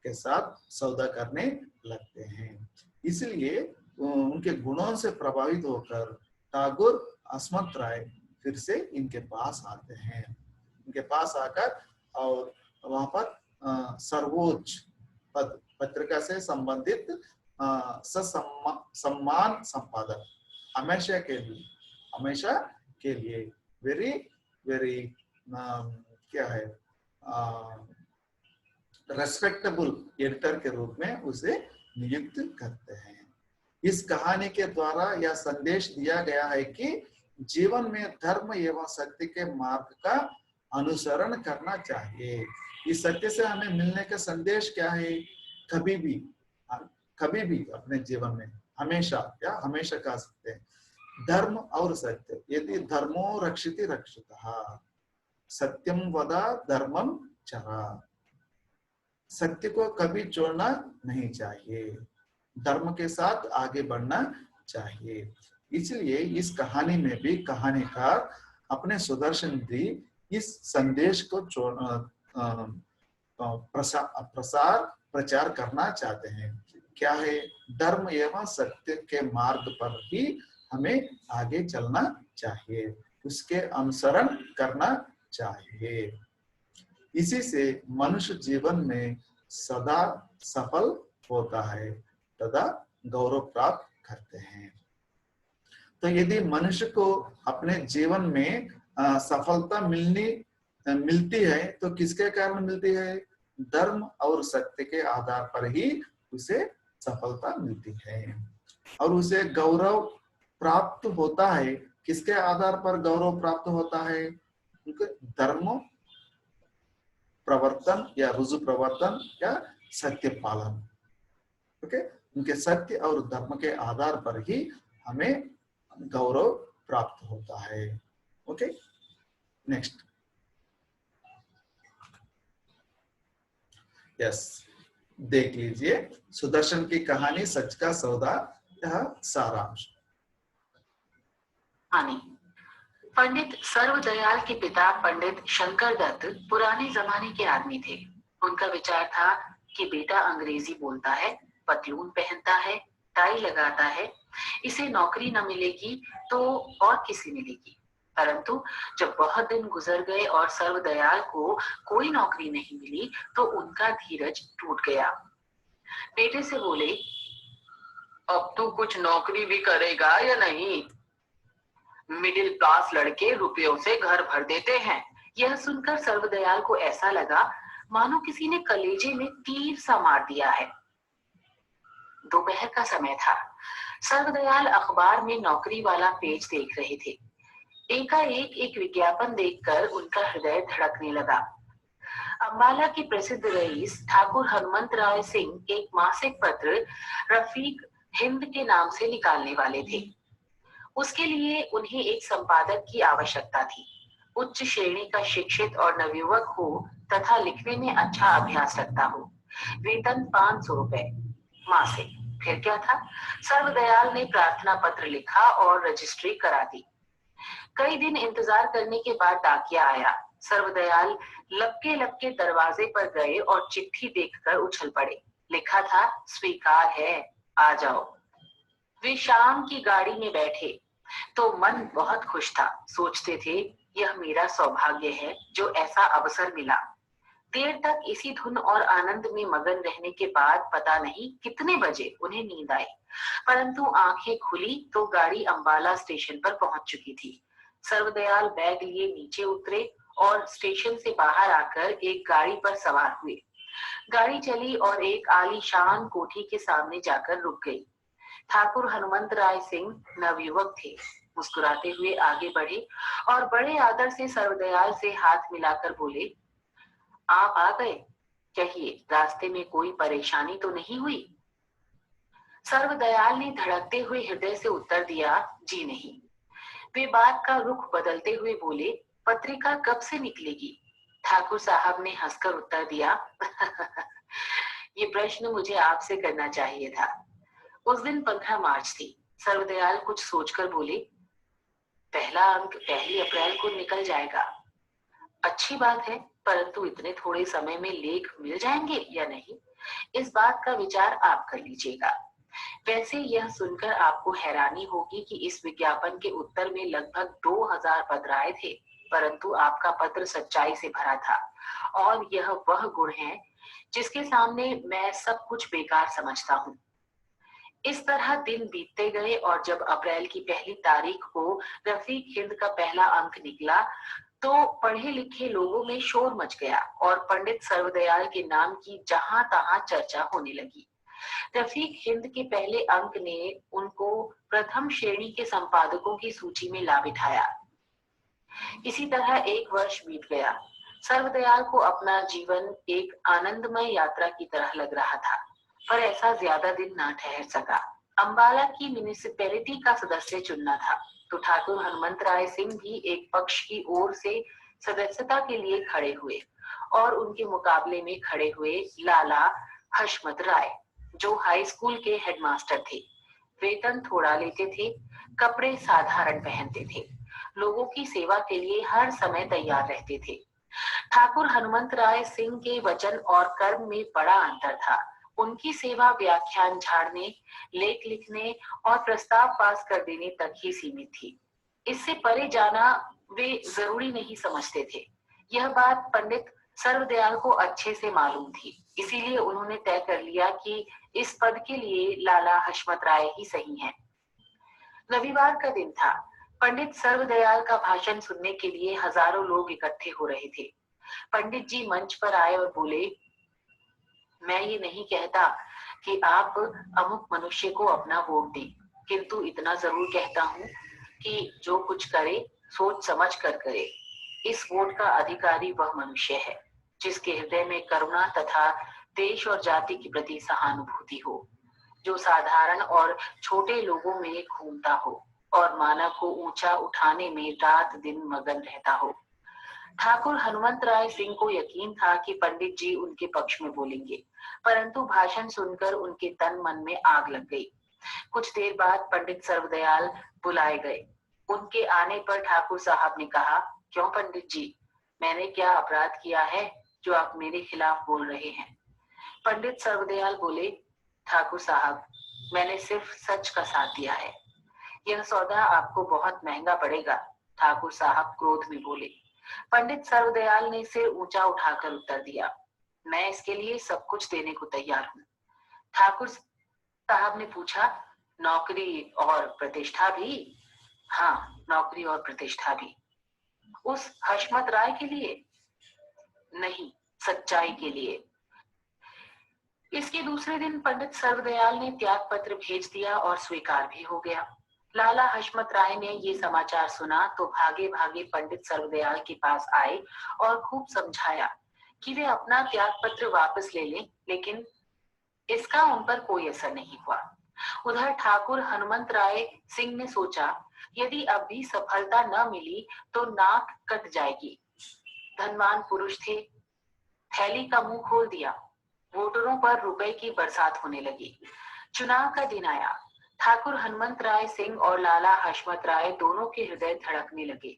के साथ सौदा करने लगते हैं। इसलिए उनके गुणों से प्रभावित होकर ठाकुर हसमत राय फिर से इनके पास आते हैं। इनके पास आकर और वहां पर सर्वोच्च पद, पत्रिका से संबंधित सम्मान संपादक, हमेशा के लिए वेरी वेरी क्या है, रेस्पेक्टेबल एडिटर के रूप में उसे नियुक्त करते हैं। इस कहानी के द्वारा यह संदेश दिया गया है कि जीवन में धर्म एवं सत्य के मार्ग का अनुसरण करना चाहिए। इस सत्य से हमें मिलने का संदेश क्या है? कभी भी अपने जीवन में हमेशा, या हमेशा कह सकते हैं, धर्म और सत्य, यदि धर्मो रक्षिति रक्षितः, सत्यम वदा धर्मम चरा। सत्य को कभी छोड़ना नहीं चाहिए, धर्म के साथ आगे बढ़ना चाहिए। इसलिए इस कहानी में भी कहानीकार अपने सुदर्शन दी इस संदेश को प्रचार करना चाहते हैं। क्या है? धर्म एवं सत्य के मार्ग पर ही हमें आगे चलना चाहिए, उसके अनुसरण करना चाहिए। इसी से मनुष्य जीवन में सदा सफल होता है, तथा गौरव प्राप्त करते हैं। तो यदि मनुष्य को अपने जीवन में सफलता मिलती है तो किसके कारण मिलती है? धर्म और सत्य के आधार पर ही उसे सफलता मिलती है। और उसे गौरव प्राप्त होता है, किसके आधार पर गौरव प्राप्त होता है? धर्म प्रवर्तन या रुजु प्रवर्तन या सत्य पालन। ओके, उनके सत्य और धर्म के आधार पर ही हमें गौरव प्राप्त होता है। Okay, next. यस, देख लीजिए सुदर्शन की कहानी सच का सौदा, यह सारांश। पंडित सर्वदयाल के पिता पंडित शंकर दत्त पुराने जमाने के आदमी थे। उनका विचार था कि बेटा अंग्रेजी बोलता है, पतलून पहनता है, टाई लगाता है, इसे नौकरी न मिलेगी तो और किसी मिलेगी। परंतु जब बहुत दिन गुजर गए और सर्वदयाल को कोई नौकरी नहीं मिली तो उनका धीरज टूट गया। बेटे से बोले, अब तू कुछ नौकरी भी करेगा या नहीं? मिडिल क्लास लड़के रुपयों से घर भर देते हैं। यह सुनकर सर्वदयाल को ऐसा लगा मानो किसी ने कलेजे में तीर सा मार दिया है। दोपहर का समय था। सर्वदयाल अखबार में नौकरी वाला पेज देख रहे थे। एकाएक एक विज्ञापन देखकर उनका हृदय धड़कने लगा। अंबाला के प्रसिद्ध रईस ठाकुर हनुमंत राय सिंह एक मासिक पत्र रफीक हिंद के नाम से निकालने वाले थे। उसके लिए उन्हें एक संपादक की आवश्यकता थी। उच्च श्रेणी का शिक्षित और नवयुवक हो तथा लिखने में अच्छा अभ्यास रखता हो। वेतन 500 रुपए मासिक। फिर क्या था? सर्वदयाल ने प्रार्थना पत्र लिखा और रजिस्ट्री करा दी। कई दिन इंतजार करने के बाद डाकिया आया। सर्वदयाल लपके लपके दरवाजे पर गए और चिट्ठी देखकर उछल पड़े। लिखा था, स्वीकार है, आ जाओ। वे शाम की गाड़ी में बैठे तो मन बहुत खुश था। सोचते थे, यह मेरा सौभाग्य है जो ऐसा अवसर मिला। देर तक इसी धुन और आनंद में मगन रहने के बाद पता नहीं कितने बजे उन्हें नींद आई, परंतु आंखें खुली तो गाड़ी अंबाला स्टेशन पर पहुंच चुकी थी। सर्वदयाल बैग लिए नीचे उतरे और स्टेशन से बाहर आकर एक गाड़ी पर सवार हुए। गाड़ी चली और एक आलीशान कोठी के सामने जाकर रुक गई। ठाकुर हनुमंत राय सिंह नवयुवक थे। मुस्कुराते हुए आगे बढ़े और बड़े आदर से सर्वदयाल से हाथ मिलाकर बोले, आप आ गए, कहिए रास्ते में कोई परेशानी तो नहीं हुई? सर्वदयाल ने धड़कते हुए हृदय से उत्तर दिया, जी नहीं। वे बात का रुख बदलते हुए बोले, पत्रिका कब से निकलेगी? ठाकुर साहब ने हंसकर उत्तर दिया, ये प्रश्न मुझे आपसे करना चाहिए था। उस दिन 15 मार्च थी। सर्वदयाल कुछ सोचकर बोले, पहला अंक 1 अप्रैल को निकल जाएगा। अच्छी बात है, परंतु इतने थोड़े समय में लेख मिल जाएंगे या नहीं, इस बात का विचार आप कर लीजिएगा। वैसे यह सुनकर आपको हैरानी होगी कि इस विज्ञापन के उत्तर में लगभग 2000 पत्र आए थे, परंतु आपका पत्र सच्चाई से भरा था और यह वह गुण है जिसके सामने मैं सब कुछ बेकार समझता हूँ। इस तरह दिन बीतते गए और जब अप्रैल की 1 तारीख को रफीक हिंद का पहला अंक निकला तो पढ़े लिखे लोगों में शोर मच गया और पंडित सर्वदयाल के नाम की जहां तहां चर्चा होने लगी। रफीक हिंद के पहले अंक ने उनको प्रथम श्रेणी के संपादकों की सूची में ला बिठाया। इसी तरह 1 वर्ष बीत गया। सर्वदयाल को अपना जीवन एक आनंदमय यात्रा की तरह लग रहा था, पर ऐसा ज्यादा दिन ना ठहर सका। अंबाला की म्युनिसिपैलिटी का सदस्य चुनना था, तो ठाकुर हनुमंत राय सिंह भी एक पक्ष की ओर से सदस्यता के लिए खड़े हुए और उनके मुकाबले में खड़े हुए लाला हशमत राय, जो हाई स्कूल के हेडमास्टर थे। वेतन थोड़ा लेते थे, कपड़े साधारण पहनते थे, लोगों की सेवा के लिए हर समय तैयार रहते थे। ठाकुर हनुमंत राय सिंह के वचन और कर्म में बड़ा अंतर था। उनकी सेवा व्याख्यान झाड़ने, लेख लिखने और प्रस्ताव पास कर देने तक ही सीमित थी। इससे परे जाना वे जरूरी नहीं समझते थे। यह बात पंडित सर्वदयाल को अच्छे से मालूम थी, इसीलिए उन्होंने तय कर लिया कि इस पद के लिए लाला हशमत राय ही सही हैं। रविवार का दिन था। पंडित सर्वदयाल का भाषण सुनने के लिए हजारों लोग इकट्ठे हो रहे थे। पंडित जी मंच पर आए और बोले, मैं ये नहीं कहता कि आप अमुक मनुष्य को अपना वोट दें, किंतु इतना जरूर कहता हूँ कि जो कुछ करे सोच समझ कर करे। इस वोट का अधिकारी वह मनुष्य है जिसके हृदय में करुणा तथा देश और जाति के प्रति सहानुभूति हो। जो साधारण और छोटे लोगों में घूमता हो और मानव को ऊंचा उठाने में रात दिन मगन रहता हो। ठाकुर हनुमंत राय सिंह को यकीन था कि पंडित जी उनके पक्ष में बोलेंगे, परंतु भाषण सुनकर उनके तन मन में आग लग गई। कुछ देर बाद पंडित सर्वदयाल बुलाए गए। उनके आने पर ठाकुर साहब ने कहा, क्यों पंडित जी, मैंने क्या अपराध किया है जो आप मेरे खिलाफ बोल रहे हैं? पंडित सर्वदयाल बोले, ठाकुर साहब, मैंने सिर्फ सच का साथ दिया है। यह सौदा आपको बहुत महंगा पड़ेगा। ठाकुर साहब क्रोध में बोले। पंडित सर्वदयाल ने सिर ऊंचा उठाकर उत्तर दिया, मैं इसके लिए सब कुछ देने को तैयार हूँ। ठाकुर साहब ने पूछा, नौकरी और प्रतिष्ठा भी? हाँ, नौकरी और प्रतिष्ठा भी। उस हशमत राय के लिए? नहीं, सच्चाई के लिए। इसके दूसरे दिन पंडित सर्वदयाल ने त्याग पत्र भेज दिया और स्वीकार भी हो गया। लाला हशमत राय ने ये समाचार सुना तो भागे भागे पंडित सर्वदयाल के पास आए और खूब समझाया कि वे अपना त्याग पत्र वापस ले लें, लेकिन इसका उन पर कोई असर नहीं हुआ। उधर ठाकुर हनुमंत राय सिंह ने सोचा, यदि अब भी सफलता न मिली तो नाक कट जाएगी। धनवान पुरुष थे, थैली का मुंह खोल दिया। वोटरों पर रुपए की बरसात होने लगी। चुनाव का दिन आया। ठाकुर हनुमंत राय सिंह और लाला हशमत राय दोनों के हृदय धड़कने लगे।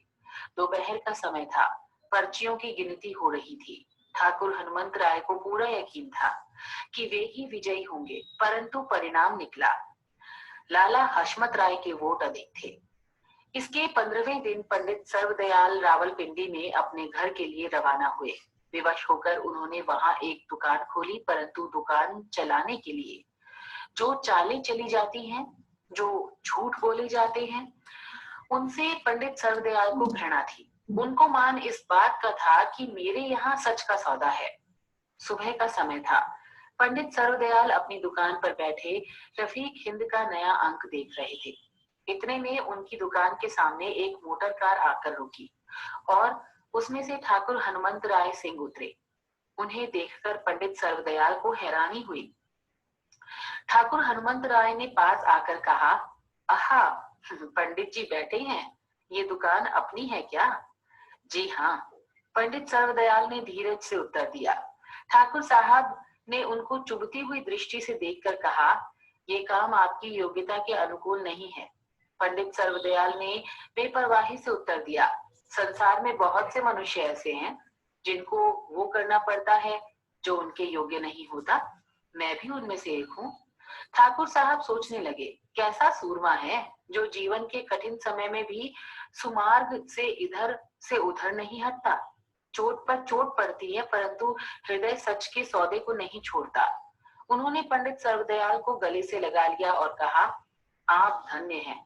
दोपहर का समय था, पर्चियों की गिनती हो रही थी। ठाकुर हनुमंत राय को पूरा यकीन था कि वे ही विजयी होंगे, परंतु परिणाम निकला, लाला हशमत राय के वोट अधिक थे। इसके 15वें दिन पंडित सर्वदयाल रावलपिंडी में अपने घर के लिए रवाना हुए। विवश होकर उन्होंने वहां एक दुकान खोली, परंतु दुकान चलाने के लिए जो चालें चली जाती हैं, जो झूठ बोले जाते हैं, उनसे पंडित सर्वदयाल को घृणा थी। उनको मान इस बात का था कि मेरे यहाँ सच का सौदा है। सुबह का समय था। पंडित सर्वदयाल अपनी दुकान पर बैठे रफीक हिंद का नया अंक देख रहे थे। इतने में उनकी दुकान के सामने एक मोटर कार आकर रुकी और उसमें से ठाकुर हनुमंत राय सिंह उतरे। उन्हें देखकर पंडित सर्वदयाल को हैरानी हुई। ठाकुर हनुमंत राय ने पास आकर कहा, आहा, पंडित जी बैठे हैं, ये दुकान अपनी है क्या? जी हाँ, पंडित सर्वदयाल ने धीरज से उत्तर दिया। ठाकुर साहब ने उनको चुभती हुई दृष्टि से देखकर कहा, ये काम आपकी योग्यता के अनुकूल नहीं है। पंडित सर्वदयाल ने बेपरवाही से उत्तर दिया, संसार में बहुत से मनुष्य ऐसे हैं जिनको वो करना पड़ता है जो उनके योग्य नहीं होता। मैं भी उनमें से एक हूँ। ठाकुर साहब सोचने लगे, कैसा सूरमा है जो जीवन के कठिन समय में भी सुमार्ग से इधर से उधर नहीं हटता। चोट पर चोट पड़ती है, परंतु हृदय सच के सौदे को नहीं छोड़ता। उन्होंने पंडित सर्वदयाल को गले से लगा लिया और कहा, आप धन्य हैं।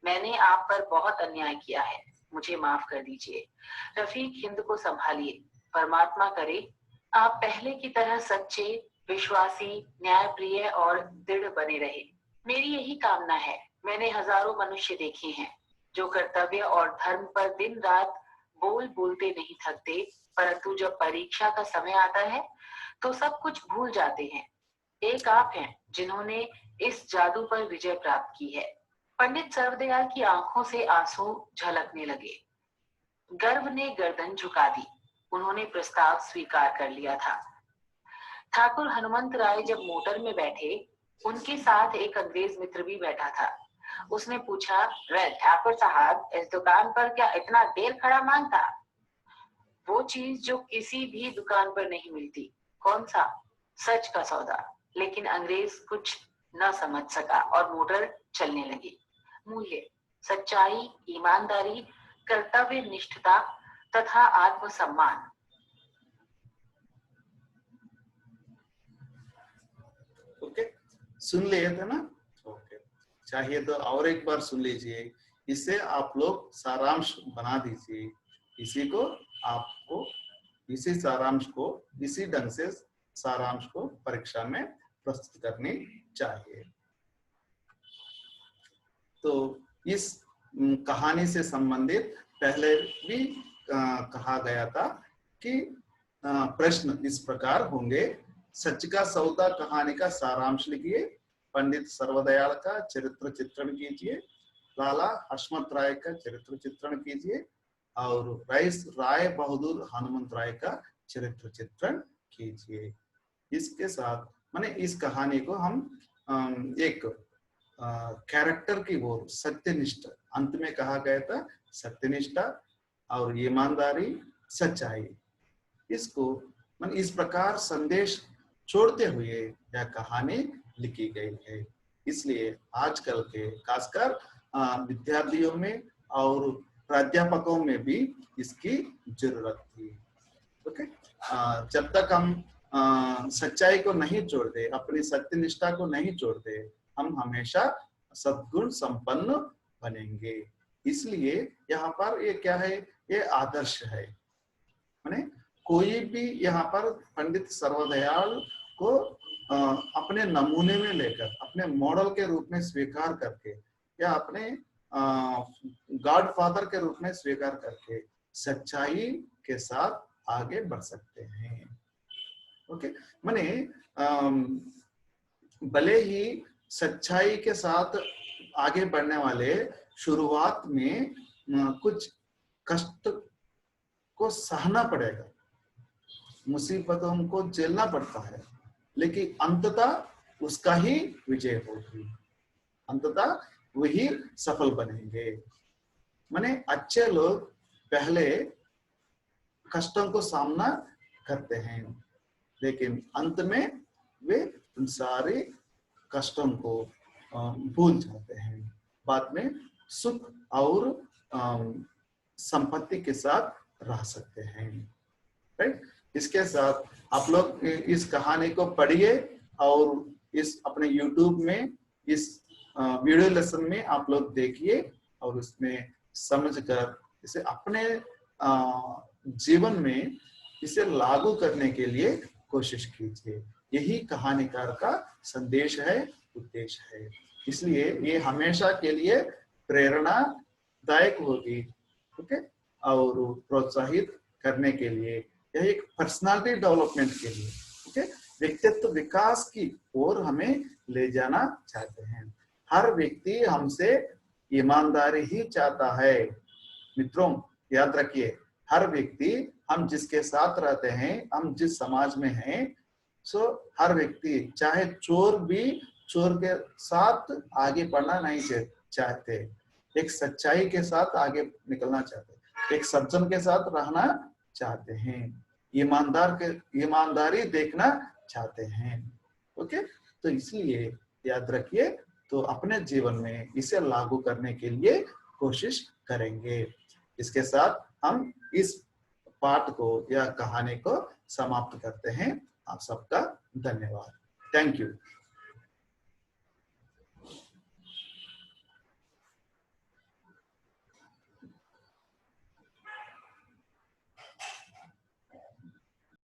मैंने आप पर बहुत अन्याय किया है, मुझे माफ कर दीजिए। रफीक हिंद को संभालिए। परमात्मा करे आप पहले की तरह सच्चे, विश्वासी, न्यायप्रिय और दृढ़ बने रहे। मेरी यही कामना है। मैंने हजारों मनुष्य देखे हैं जो कर्तव्य और धर्म पर दिन रात बोल बोलते नहीं थकते, परंतु जब परीक्षा का समय आता है तो सब कुछ भूल जाते हैं। एक आप हैं जिन्होंने इस जादू पर विजय प्राप्त की है। पंडित सर्वदयाल की आंखों से आंसू झलकने लगे। गर्व ने गर्दन झुका दी। उन्होंने प्रस्ताव स्वीकार कर लिया था। ठाकुर हनुमंत राय जब मोटर में बैठे, उनके साथ एक अंग्रेज मित्र भी बैठा था। उसने पूछा, रे ठाकुर साहब, इस दुकान पर क्या इतना देर खड़ा मांगता? वो चीज जो किसी भी दुकान पर नहीं मिलती। कौन सा? सच का सौदा। लेकिन अंग्रेज कुछ न समझ सका और मोटर चलने लगी। मूल्य, सच्चाई, ईमानदारी, कर्तव्य निष्ठता तथा आत्मसम्मान। ओके, सुन लिए थे ना? ओके, चाहिए तो और एक बार सुन लीजिए, इससे आप लोग सारांश बना दीजिए। इसी को आपको इसी सारांश को इसी ढंग से सारांश को परीक्षा में प्रस्तुत करनी चाहिए। तो इस कहानी से संबंधित पहले भी कहा गया था कि प्रश्न इस प्रकार होंगे, सच का सौदा कहानी का सारांश लिखिए पंडित सर्वदयाल का चरित्र चित्रण कीजिए, लाला हशमत राय का चरित्र चित्रण कीजिए और राय बहादुर हनुमंत राय का चरित्र चित्रण कीजिए। इसके साथ माने इस कहानी को हम एक कैरेक्टर की ओर सत्यनिष्ठ, अंत में कहा गया था सत्यनिष्ठा और ईमानदारी, सच्चाई, इसको मन इस प्रकार संदेश छोड़ते हुए यह कहानी लिखी गई है। इसलिए आजकल के खासकर विद्यार्थियों में और प्राध्यापकों में भी इसकी जरूरत थी। ओके, जब तक हम सच्चाई को नहीं छोड़ते, अपनी सत्यनिष्ठा को नहीं छोड़ते, हम हमेशा सद्गुण संपन्न बनेंगे। इसलिए यहाँ पर ये क्या है, ये आदर्श है। माने कोई भी यहाँ पर पंडित सर्वदयाल को अपने नमूने में लेकर, अपने मॉडल के रूप में स्वीकार करके या अपने गॉडफादर के रूप में स्वीकार करके सच्चाई के साथ आगे बढ़ सकते हैं। ओके, माने भले ही सच्चाई के साथ आगे बढ़ने वाले शुरुआत में कुछ कष्ट को सहना पड़ेगा, मुसीबतों को झेलना पड़ता है, लेकिन अंततः उसका ही विजय होगी, अंततः वही सफल बनेंगे। माने अच्छे लोग पहले कष्टों को सामना करते हैं, लेकिन अंत में वे उन सारे कष्टों को भूल जाते हैं, बाद में सुख और संपत्ति के साथ रह सकते हैं। राइट, इसके साथ आप लोग इस कहानी को पढ़िए और इस अपने YouTube में इस वीडियो लेसन में आप लोग देखिए और उसमें समझकर इसे अपने जीवन में इसे लागू करने के लिए कोशिश कीजिए। यही कहानीकार का संदेश है, उद्देश्य है। इसलिए ये हमेशा के लिए प्रेरणादायक होगी, ओके, और प्रोत्साहित करने के लिए, यह एक पर्सनालिटी डेवलपमेंट के लिए, ओके, व्यक्तित्व विकास की ओर हमें ले जाना चाहते हैं। हर व्यक्ति हमसे ईमानदारी ही चाहता है। मित्रों याद रखिए, हर व्यक्ति, हम जिसके साथ रहते हैं, हम जिस समाज में हैं, सो हर व्यक्ति, चाहे चोर भी चोर के साथ आगे बढ़ना नहीं चाहते, एक सच्चाई के साथ आगे निकलना चाहते, एक सज्जन के साथ रहना चाहते हैं, ईमानदारी देखना चाहते हैं। ओके, तो इसलिए याद रखिए, तो अपने जीवन में इसे लागू करने के लिए कोशिश करेंगे। इसके साथ हम इस पाठ को या कहानी को समाप्त करते हैं। आप सबका धन्यवाद। Thank you.